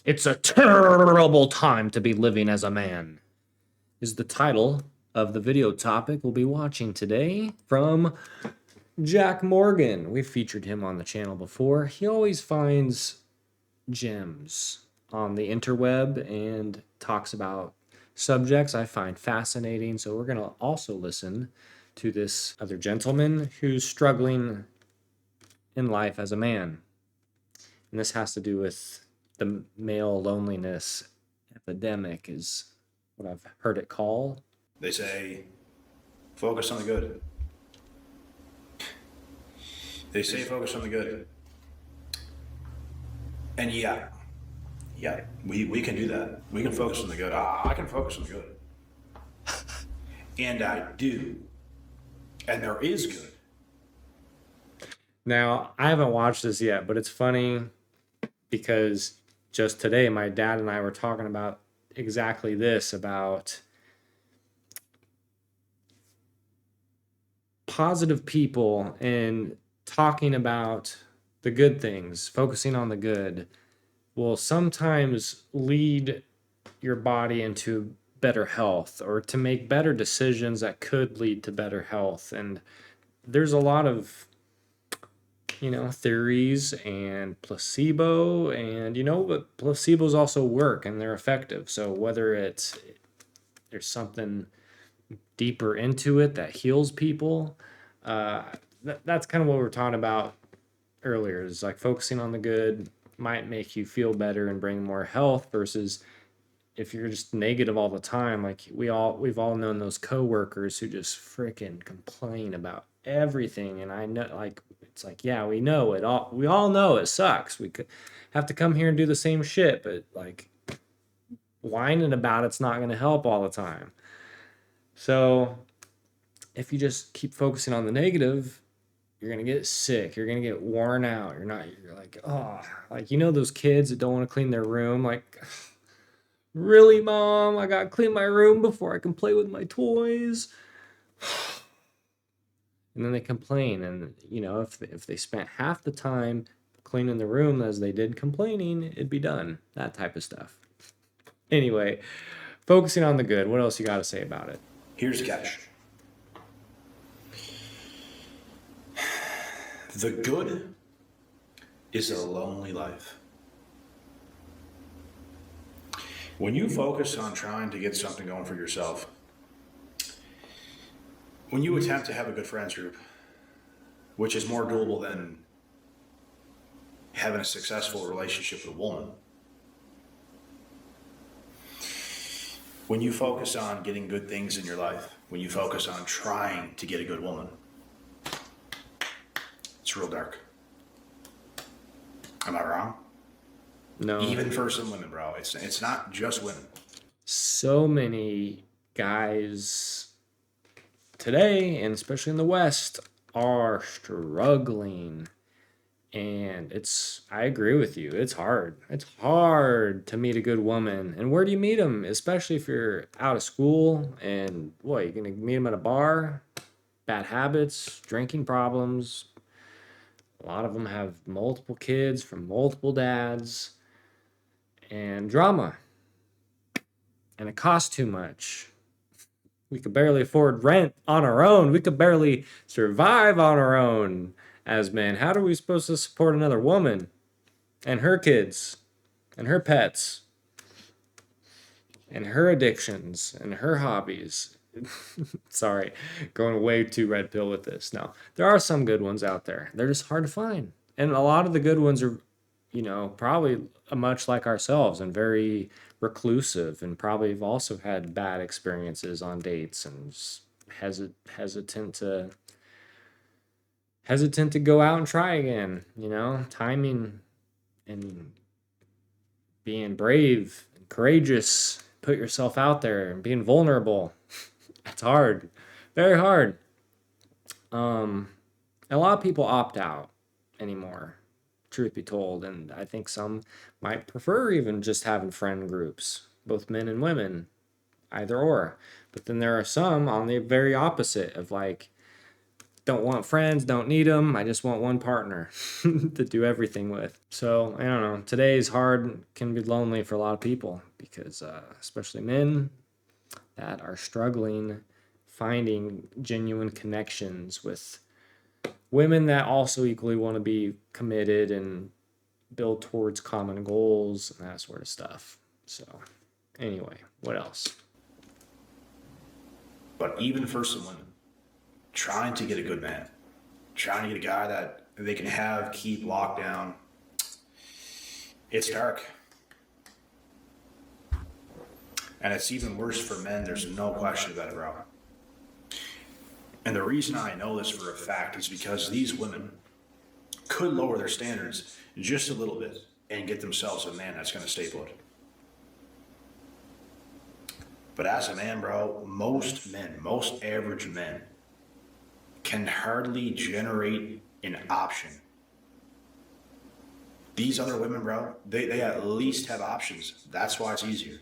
It's a terrible time to be living as a man, is the title of the video topic we'll be watching today from Jack Morgan. We've featured him on the channel before. He always finds gems on the interweb and talks about subjects I find fascinating. So we're going to also listen to this other gentleman who's struggling in life as a man. And this has to do with the male loneliness epidemic, is what I've heard it called. They say, focus on the good. They say, focus on the good. And yeah, we can do that. We can focus on the good. I can focus on the good. And I do. And there is good. Now, I haven't watched this yet, but it's funny because just today my dad and I were talking about exactly this, about positive people and talking about the good things, focusing on the good, will sometimes lead your body into better health or to make better decisions that could lead to better health. And there's a lot of theories and placebo, and but placebos also work and they're effective. So whether there's something deeper into it that heals people, that's kind of what we we're talking about earlier, is like focusing on the good might make you feel better and bring more health, versus if you're just negative all the time. Like we've all known those coworkers who just freaking complain about everything. And I know, like, it's like, yeah, we know it all. We all know it sucks. We could have to come here and do the same shit, but like whining about it's not going to help all the time. So if you just keep focusing on the negative, you're going to get sick. You're going to get worn out. You're like, oh, like, those kids that don't want to clean their room. Like, really, mom? I got to clean my room before I can play with my toys. And then they complain. And, if they spent half the time cleaning the room as they did complaining, it'd be done. That type of stuff. Anyway, focusing on the good. What else you got to say about it? Here's the catch. The good is a lonely life. When you focus on trying to get something going for yourself, when you attempt to have a good friends group, which is more doable than having a successful relationship with a woman, when you focus on getting good things in your life, when you focus on trying to get a good woman, it's real dark. Am I wrong? No. Even for some women, bro. It's not just women. So many guys today, and especially in the West, are struggling. And I agree with you. It's hard. It's hard to meet a good woman. And where do you meet them? Especially if you're out of school and what, you're going to meet them at a bar? Bad habits, drinking problems. A lot of them have multiple kids from multiple dads, and drama. And it costs too much. We could barely afford rent on our own. We could barely survive on our own as men. How are we supposed to support another woman and her kids and her pets and her addictions and her hobbies? Sorry, going way too red pill with this. No, there are some good ones out there. They're just hard to find. And a lot of the good ones are, probably much like ourselves and very reclusive, and probably have also had bad experiences on dates and hesitant to go out and try again. Timing and being brave and courageous, put yourself out there and being vulnerable. It's hard, very hard. A lot of people opt out anymore, truth be told, and I think some might prefer even just having friend groups, both men and women, either or. But then there are some on the very opposite of, like, don't want friends, don't need them. I just want one partner to do everything with. So I don't know. Today's hard, can be lonely for a lot of people because, especially men that are struggling finding genuine connections with women that also equally want to be committed and build towards common goals and that sort of stuff. So, anyway, what else? But even for some women, trying to get a good man, trying to get a guy that they can have, keep locked down, it's dark. And it's even worse for men. There's no question about it, bro. And the reason I know this for a fact is because these women could lower their standards just a little bit and get themselves a man that's going to stay put. But as a man, bro, most men, most average men, can hardly generate an option. These other women, bro, they at least have options. That's why it's easier.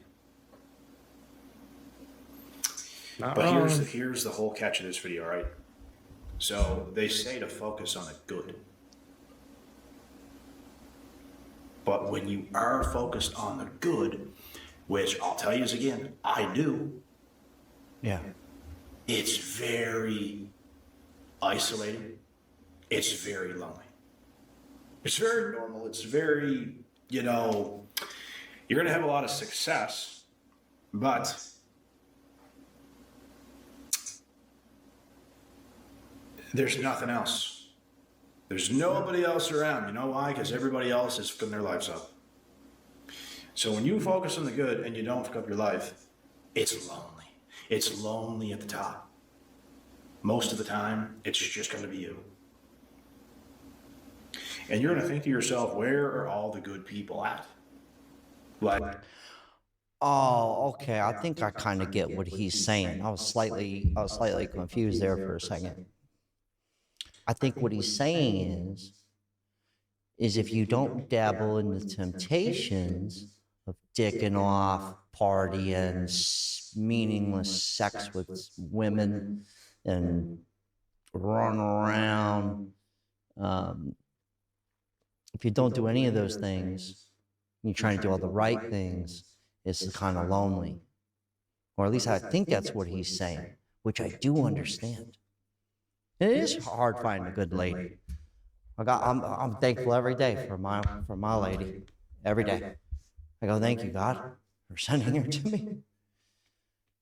Not But wrong. here's the whole catch of this video, right? So they say to focus on the good. But when you are focused on the good, which I'll tell you again, I do, Yeah. it's very isolating. It's very lonely. It's very normal. It's very, you're going to have a lot of success, but there's nothing else. There's nobody else around. You know why? Because everybody else is putting their lives up. So when you focus on the good and you don't fuck up your life, it's lonely. It's lonely at the top. Most of the time, it's just going to be you. And you're going to think to yourself, where are all the good people at? Like, Oh, okay. I think I kind of get what he's saying. I was slightly confused there for a second. I think what he's saying is if you don't dabble in the temptations of dicking off, partying, meaningless sex with women, and run around, um, if you don't do any of those things, you're trying to do all the right things, it's kind of lonely. Or at least I think that's what he's saying, which I do understand. It is hard finding a good lady. I'm thankful every day for my lady. Every day. I go, thank you, God, for sending her to me.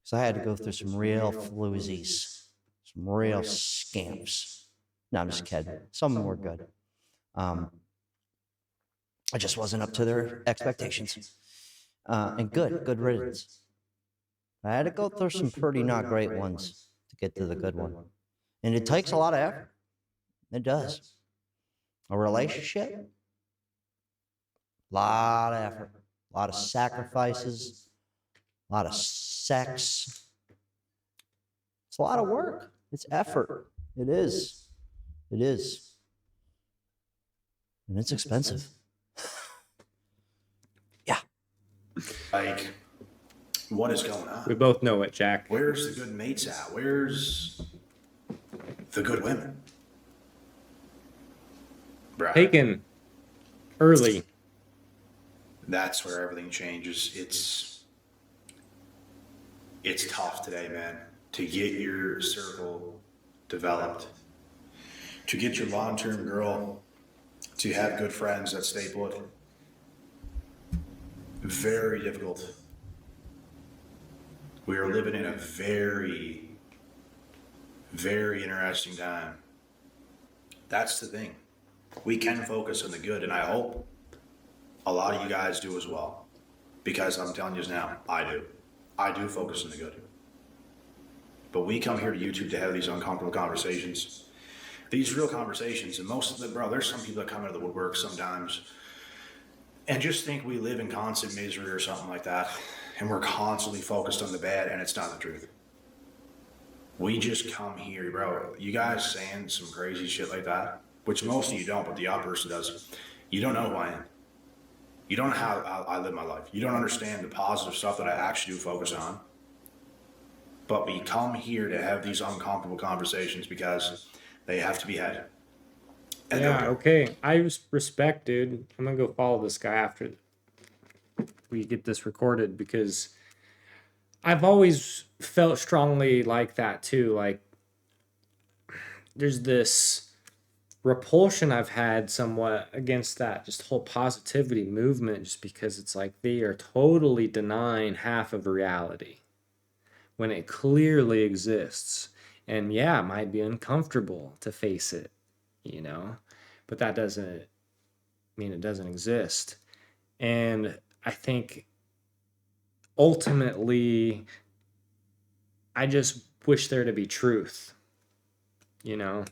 So I had to go through some real floozies, some real scamps. No, I'm just kidding. Some of them were good. I just wasn't up to their expectations. And good riddance. I had to go through some pretty not great ones to get to the good one. And it takes a lot of effort. It does. A relationship, a lot of effort, a lot of sacrifices, a lot of sex. It's a lot of work. It's effort. It is. It is. And it's expensive. Yeah. like, what is going We on? both know it, Jack. Where's the good mates at? Where's the good women? Right. Taken early. That's where everything changes. It's tough today, man, to get your circle developed, to get your long-term girl to have good friends that stay put. Very difficult. We are living in a very, very interesting time. That's the thing. We can focus on the good, and I hope a lot of you guys do as well. Because I'm telling you now, I do. I do focus on the good. But we come here to YouTube to have these uncomfortable conversations. These real conversations, and most of them, bro, there's some people that come out of the woodwork sometimes and just think we live in constant misery or something like that. And we're constantly focused on the bad, and it's not the truth. We just come here, bro. You guys saying some crazy shit like that, which most of you don't, but the odd person does. You don't know who I am. You don't know how I live my life. You don't understand the positive stuff that I actually do focus on. But we come here to have these uncomfortable conversations because They have to be had. And Yeah, okay. Respect, dude. I'm gonna go follow this guy after we get this recorded because I've always felt strongly like that too. Like there's this repulsion I've had somewhat against that just whole positivity movement just because it's like they are totally denying half of reality when it clearly exists. And yeah, it might be uncomfortable to face it, you know, but that doesn't mean it doesn't exist. And I think ultimately, I just wish there to be truth, you know?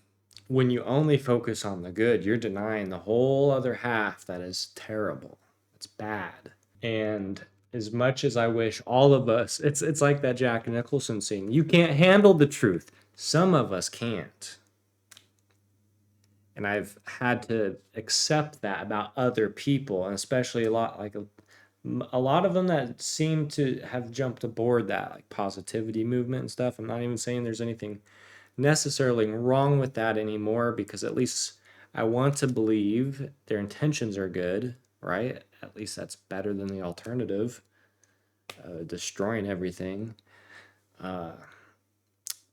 When you only focus on the good, you're denying the whole other half that is terrible. It's bad. And as much as I wish all of us, it's like that Jack Nicholson scene. You can't handle the truth. Some of us can't. And I've had to accept that about other people, and especially a lot of them that seem to have jumped aboard that like positivity movement and stuff. I'm not even saying there's anything necessarily wrong with that anymore because at least I want to believe their intentions are good, right? At least that's better than the alternative, destroying everything.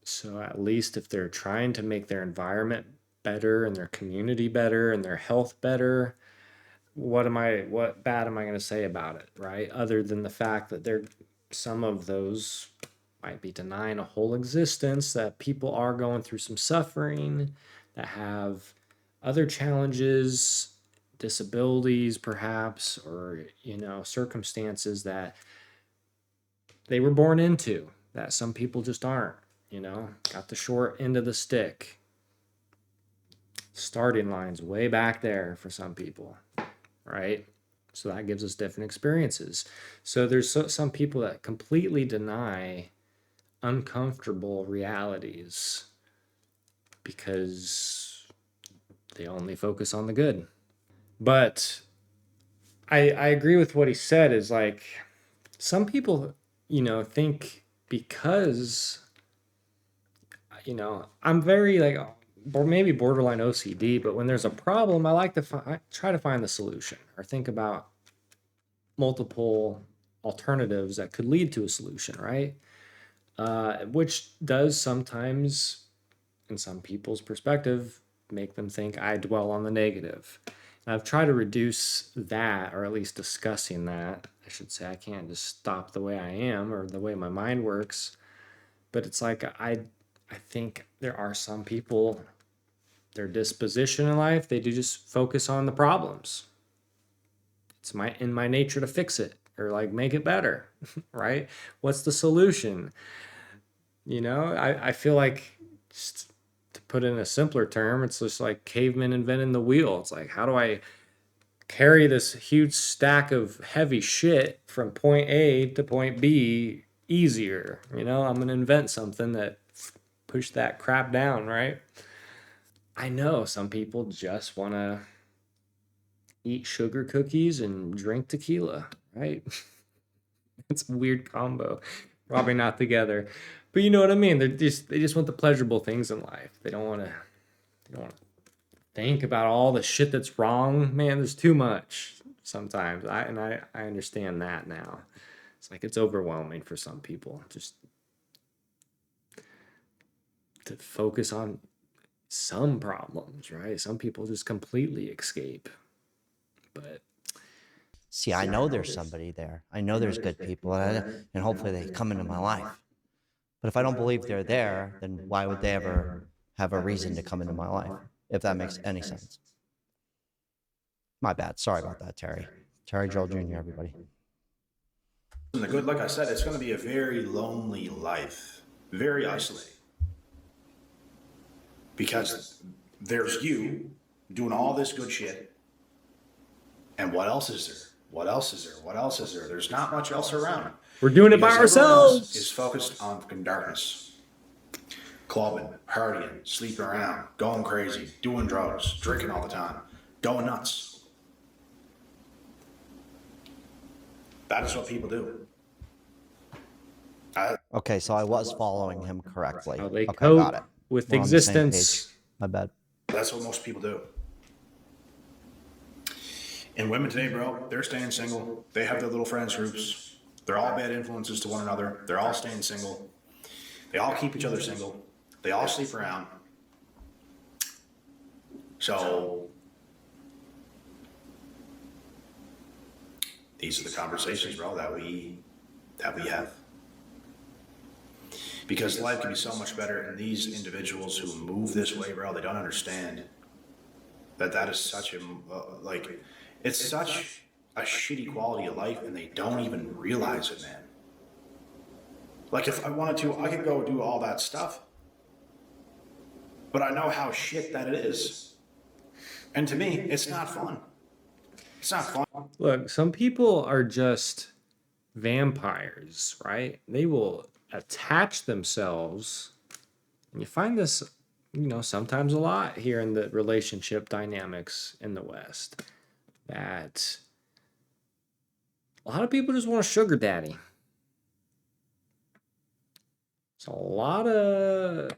So at least if they're trying to make their environment better and their community better and their health better, what bad am I going to say about it, right? Other than the fact that some of those might be denying a whole existence, that people are going through some suffering, that have other challenges, disabilities perhaps, or circumstances that they were born into that some people just aren't, got the short end of the stick. Starting lines way back there for some people, right? So that gives us different experiences. So there's some people that completely deny uncomfortable realities because they only focus on the good. But I agree with what he said is like some people, think because, I'm very like maybe borderline OCD, but when there's a problem, I like to try to find the solution or think about multiple alternatives that could lead to a solution, right? Which does sometimes, in some people's perspective, make them think I dwell on the negative. And I've tried to reduce that, or at least discussing that. I should say I can't just stop the way I am or the way my mind works. But it's like I think there are some people, their disposition in life, they do just focus on the problems. It's in my nature to fix it or like make it better, right? What's the solution? I feel like just to put in a simpler term, it's just like cavemen inventing the wheel. It's like, how do I carry this huge stack of heavy shit from point A to point B easier? I'm going to invent something that push that crap down, right? I know some people just want to eat sugar cookies and drink tequila, right? It's a weird combo. Probably not together. But you know what I mean? They just want the pleasurable things in life. They don't want to think about all the shit that's wrong. Man, there's too much sometimes. I understand that now. It's like it's overwhelming for some people just to focus on some problems, right? Some people just completely escape. But See, I know there's somebody there. I know there's good people, and hopefully they come into my life. But if I don't believe they're there, then why would they ever have a reason to come into my life? If that makes any sense. My bad. Sorry about that, Terry. Terry Joel Jr., everybody. the good, like I said, it's going to be a very lonely life, very isolating. Because there's you doing all this good shit, and what else is there? What else is there? What else is there? There's not much else around. we're doing it by Because everyone else ourselves. is focused on fucking darkness. Clubbing, partying, sleeping around, going crazy, doing drugs, drinking all the time, going nuts. That is what people do. Okay, so I was following him correctly. How they Okay, got it. cope with We're on the same existence. My bad. That's what most people do. And women today, bro, they're staying single. They have their little friends groups. They're all bad influences to one another. They're all staying single. They all keep each other single. They all sleep around. So these are the conversations, bro, that we have. Because life can be so much better, and these individuals who move this way, bro, they don't understand that is such a like, it's such a shitty quality of life, and they don't even realize it, man. Like, if I wanted to, I could go do all that stuff, but I know how shit that it is, and to me, it's not fun. It's not fun. Look, some people are just vampires, right? They will attach themselves, and you find this, sometimes a lot here in the relationship dynamics in the West, that a lot of people just want a sugar daddy. It's a lot of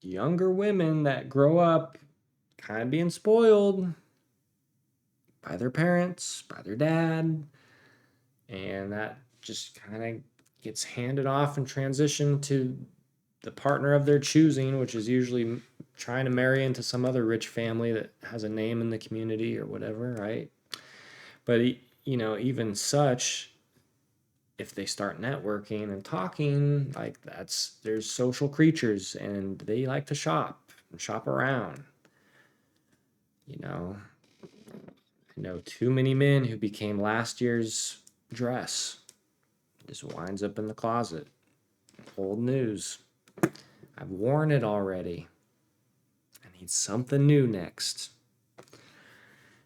younger women that grow up kind of being spoiled by their parents, by their dad, and that just kind of gets handed off and transitioned to the partner of their choosing, which is usually trying to marry into some other rich family that has a name in the community or whatever, right? But even such, if they start networking and talking, like, there's social creatures and they like to shop and shop around. I know too many men who became last year's dress. Just winds up in the closet. Old news. I've worn it already. I need something new next.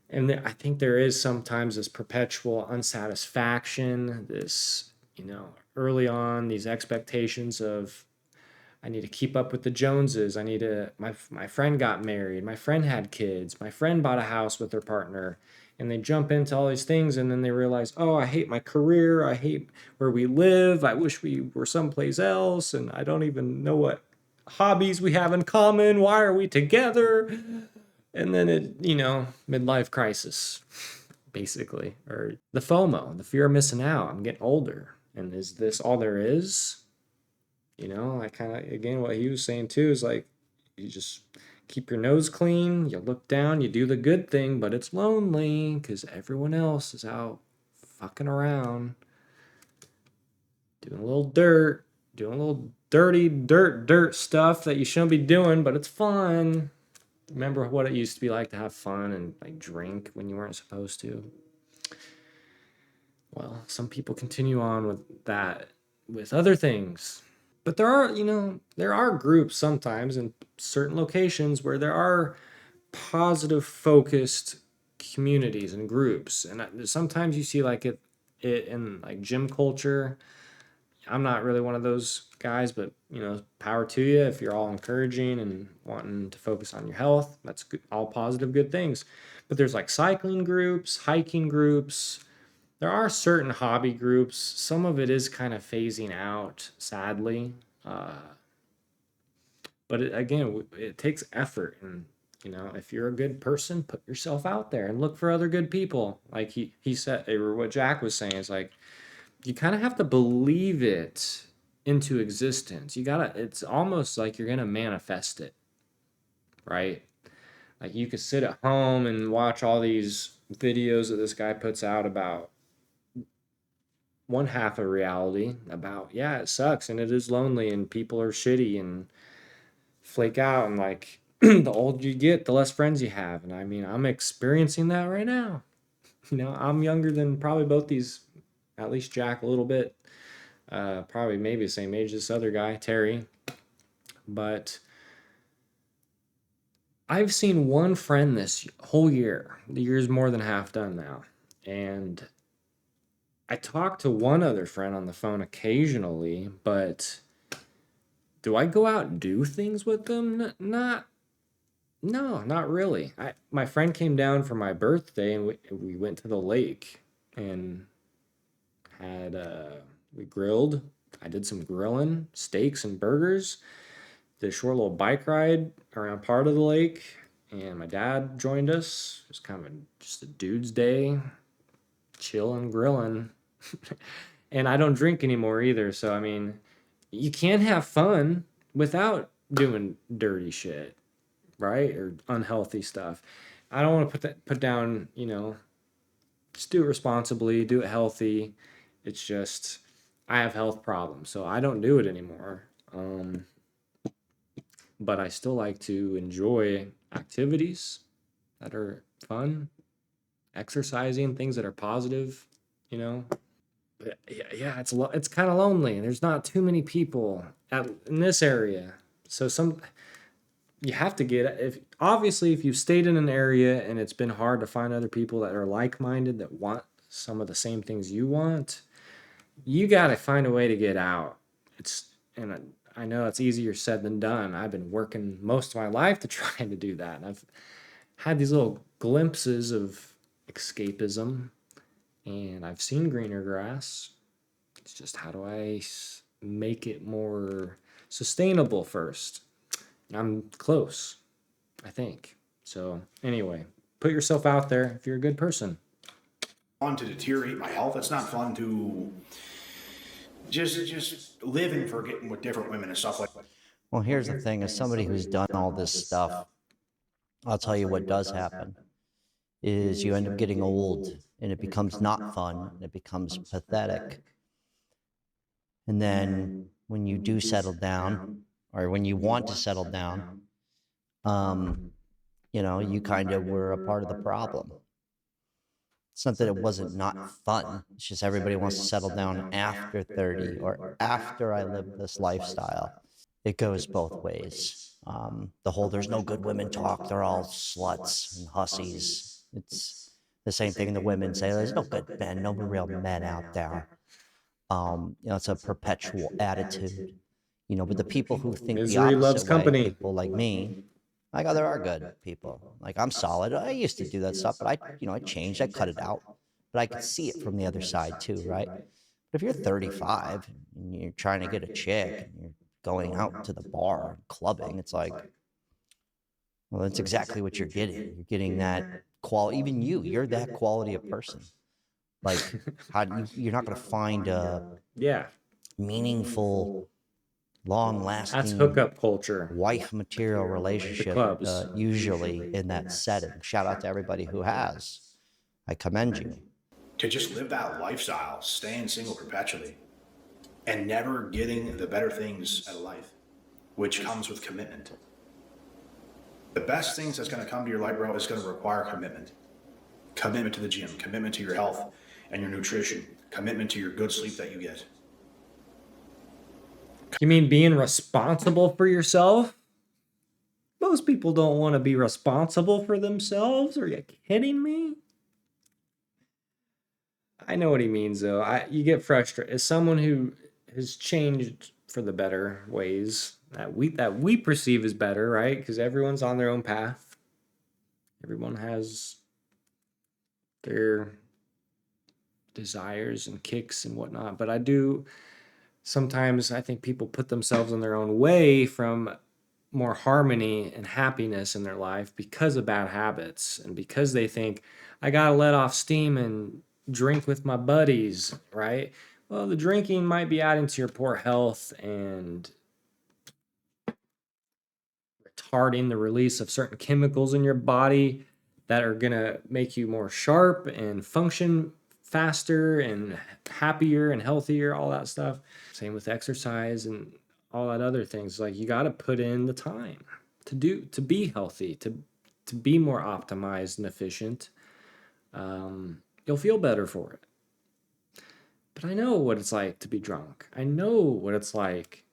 And I think there is sometimes this perpetual unsatisfaction, this, early on, these expectations of, I need to keep up with the Joneses. My friend got married. My friend had kids. My friend bought a house with their partner. And they jump into all these things and then they realize, oh, I hate my career. I hate where we live. I wish we were someplace else. And I don't even know what hobbies we have in common. Why are we together? And then midlife crisis, basically. Or the FOMO, the fear of missing out. I'm getting older. And is this all there is? I kind of, again, what he was saying too is like, you just keep your nose clean, you look down, you do the good thing, but it's lonely because everyone else is out fucking around, doing a little dirt, doing a little dirty dirt stuff that you shouldn't be doing, but it's fun. Remember what it used to be like to have fun and like drink when you weren't supposed to? Well, some people continue on with that with other things. But there are groups sometimes in certain locations where there are positive focused communities and groups, and sometimes you see like it in like gym culture. I'm not really one of those guys, but power to you if you're all encouraging and wanting to focus on your health. That's good, all positive, good things. But there's like cycling groups, hiking groups. There are certain hobby groups. Some of it is kind of phasing out, sadly. Uh, but again, it takes effort. And, if you're a good person, put yourself out there and look for other good people. Like he said, or what Jack was saying is like, you kind of have to believe it into existence. It's almost like you're going to manifest it, right? Like you could sit at home and watch all these videos that this guy puts out about one half of reality about, yeah, it sucks and it is lonely and people are shitty and flake out, and like the older you get, the less friends you have. And I mean, I'm experiencing that right now. I'm younger than probably both these, at least Jack a little bit, probably maybe the same age as this other guy, Terry. But I've seen one friend this whole year. The year's more than half done now. And I talk to one other friend on the phone occasionally, but do I go out and do things with them? No, not really. My friend came down for my birthday and we went to the lake and had we grilled. I did some grilling, steaks and burgers. this short little bike ride around part of the lake, and my dad joined us. It was kind of just a dude's day, chilling, grilling. And I don't drink anymore either. So, I mean, you can have fun without doing dirty shit, right? Or unhealthy stuff. I don't want to put down, just do it responsibly, do it healthy. It's just I have health problems, so I don't do it anymore. But I still like to enjoy activities that are fun, exercising, things that are positive, you know. But yeah, it's kind of lonely. There's not too many people in this area, so you have to get if obviously if you've stayed in an area and it's been hard to find other people that are like-minded that want some of the same things you want, you got to find a way to get out. I know it's easier said than done. I've been working most of my life to try to do that, and I've had these little glimpses of escapism, and I've seen greener grass. It's just how do I make it more sustainable first? I'm close, I think. So anyway, put yourself out there if you're a good person. Fun to deteriorate my health. It's not fun to just live and forgetting with different women and stuff like. Well, here's the thing: as somebody who's done all this stuff, I'll tell you what does happen is you end up getting old, and it becomes not fun. And it becomes pathetic. And then when you do settle down, or when you want to settle down, you kind of were a part of the problem. It's not that it wasn't not fun. It's just everybody wants to settle down after 30 or after I live this lifestyle. It goes both ways. The whole there's no good women talk. They're all sluts and hussies. It's the same thing the women say. There's no good men, no real men out there. It's a perpetual attitude. But the people who think the Misery loves opposite way, company. people like me, there are good people. Like I'm solid. I used to do that stuff, but I changed. I cut it out. But I could see it from the other side too, right? But if you're 35 and you're trying to get a chick and you're going out to the bar and clubbing, it's like, well, that's exactly what you're getting. You're getting that quality. Even you're that quality of person. Like, you're not going to find a Yeah, meaningful, long-lasting that's hookup culture. wife material relationship clubs. usually in that setting. Shout out to everybody who has. I commend you. To just live that lifestyle, staying single perpetually, and never getting the better things out of life, which comes with commitment. The best things that's going to come to your life, bro, is going to require commitment. Commitment to the gym, commitment to your health and your nutrition, commitment to your good sleep that you get. You mean being responsible for yourself? Most people don't want to be responsible for themselves. Are you kidding me? I know what he means though. You get frustrated as someone who has changed for the better ways that we perceive as better, right? Because everyone's on their own path. Everyone has their desires and kicks and whatnot. But sometimes I think people put themselves in their own way from more harmony and happiness in their life because of bad habits and because they think I gotta let off steam and drink with my buddies, right? Well, the drinking might be adding to your poor health and retarding the release of certain chemicals in your body that are gonna make you more sharp and function faster and happier and healthier, all that stuff. Same with exercise and all that other things. Like you got to put in the time to be healthy, to be more optimized and efficient. You'll feel better for it. But I know what it's like to be drunk. I know what it's like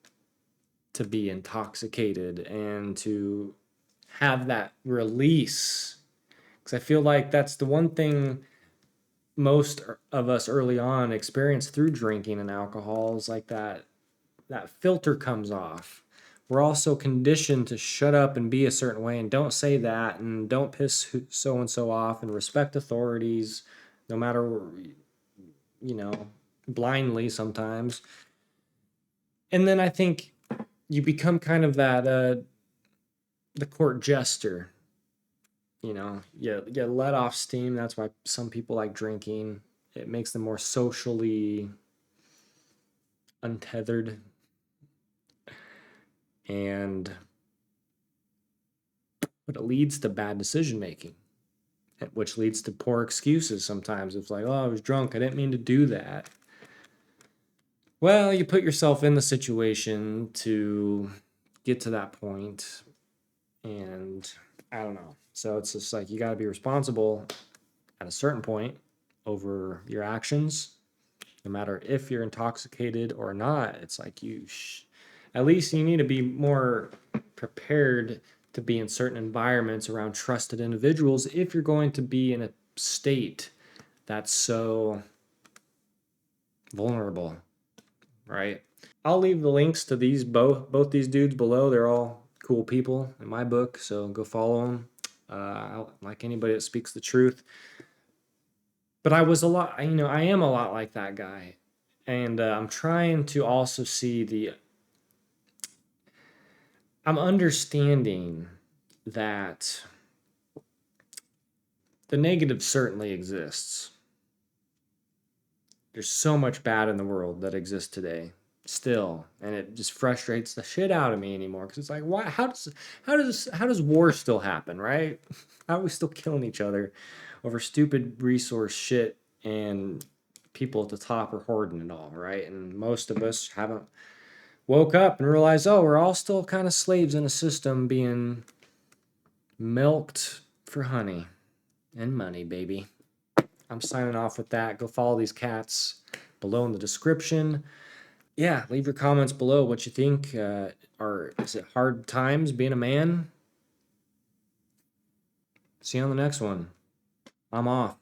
to be intoxicated and to have that release. Because I feel like that's the one thing most of us early on experience through drinking and alcohol is like that filter comes off. We're also conditioned to shut up and be a certain way and don't say that and don't piss so and so off and respect authorities no matter, blindly sometimes. And then I think you become kind of that the court jester. You let off steam. That's why some people like drinking. It makes them more socially untethered, and but it leads to bad decision making, which leads to poor excuses sometimes. It's like, oh, I was drunk, I didn't mean to do that. Well, you put yourself in the situation to get to that point, and I don't know. So it's just like you got to be responsible at a certain point over your actions, no matter if you're intoxicated or not. It's like at least you need to be more prepared to be in certain environments around trusted individuals if you're going to be in a state that's so vulnerable, right? I'll leave the links to these both these dudes below. They're all cool people in my book, so go follow them. I like anybody that speaks the truth. But I was a lot, I am a lot like that guy, and I'm trying to also see I'm understanding that the negative certainly exists. There's so much bad in the world that exists today still, and it just frustrates the shit out of me anymore because it's like, why? How does war still happen, right? How are we still killing each other over stupid resource shit, and people at the top are hoarding it all, right? And most of us haven't woke up and realized, oh, we're all still kind of slaves in a system being milked for honey and money, baby. I'm signing off with that. Go follow these cats below in the description. Yeah, leave your comments below what you think. Is it hard times being a man? See you on the next one. I'm off.